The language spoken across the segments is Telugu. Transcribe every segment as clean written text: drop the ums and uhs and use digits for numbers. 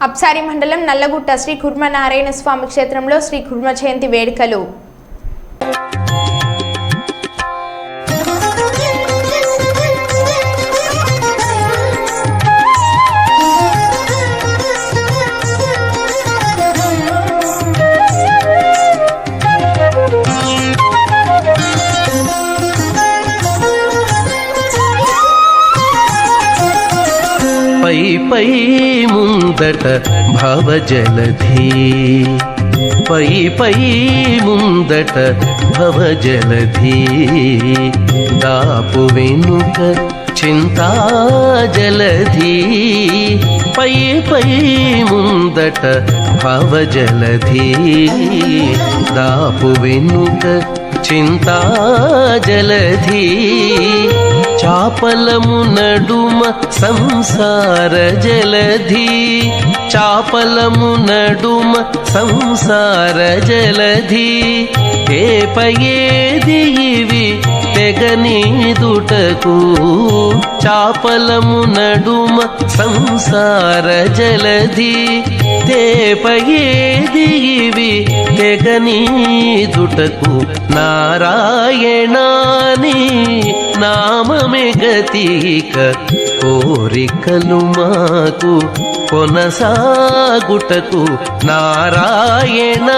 అప్సారి మండలం నల్లగుట్ట శ్రీ కుర్మనారాయణ స్వామి క్షేత్రంలో శ్రీ కుర్మ జయంతి వేడుకలు. పై పై ముందట భవజలధి, పై పై ముందట భవజలధి, దాపు వెనుక చింతాజలధి. పై పై ముందట భవజలధి, దాపు వెనుక చింతాజలధి. చాపలము నడుమ సంసార జలధి, చాపలము నడుమ సంసార జలధి. ఏపయేది ఇవి తెగనీదుటకు, చాపలము నడుమ సంసార జలధి. తేపయేది ఇవి తెగనీదుటకు, నారాయణాని నామమే గతిక. కోరికలు మాకు కొనసాగుటకు, నారాయణ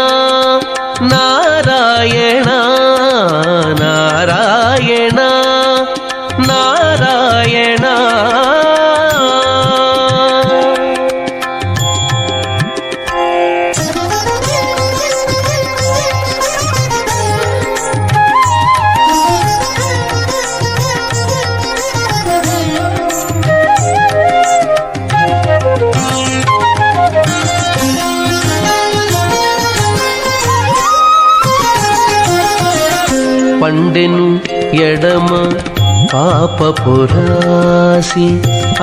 నారాయణ నారాయణ నారాయణ. పండెను ఎడమ పాపపురాసి,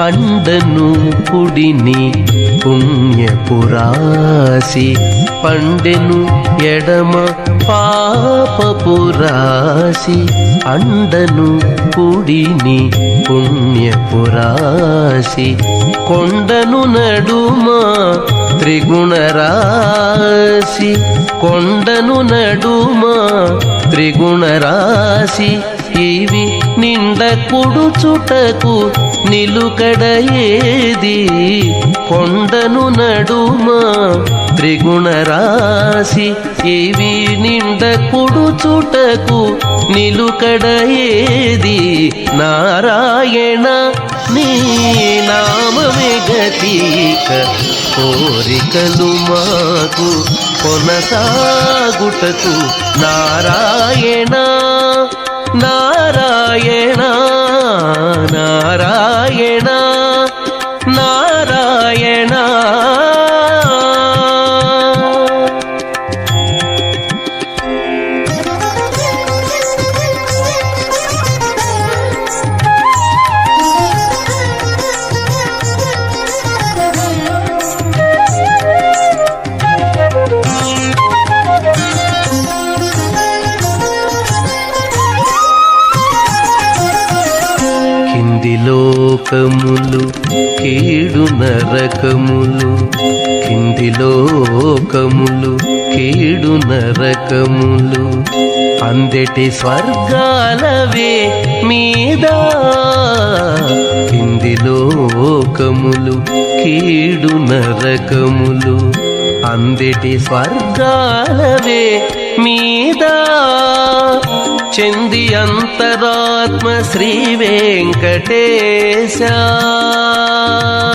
అండను కుడిని పుణ్యపురాసి. పండెను ఎడమ పాపపురాసి, అండను కుడిని పుణ్యపురాసి. కొండను నడుమ త్రిగుణరాశి, కొండను నడుమ త్రిగుణరాశి. ఇవి నిండ కుడుచుటకు నిలుకడ ఏది, కొండను నడుమ త్రిగుణరాశి. ఇవి నిండ కుడుచుటకు నిలుకడ ఏది, నారాయణ నీ నామమే గతిక. కోరికలు మాకు కొనసాగుటకు, నారాయణ నారాయణ నారాయణ నారాయణ. లోకములు కీడు నరకములు, కింది లోకములు కీడు నరకములు. అందెటి స్వర్గాలవే మీద, కింది లోకములు కీడు నరకములు. అందెటి స్వర్గాలవే మీద, చెంది అంతరాత్మ శ్రీ వెంకటేశ.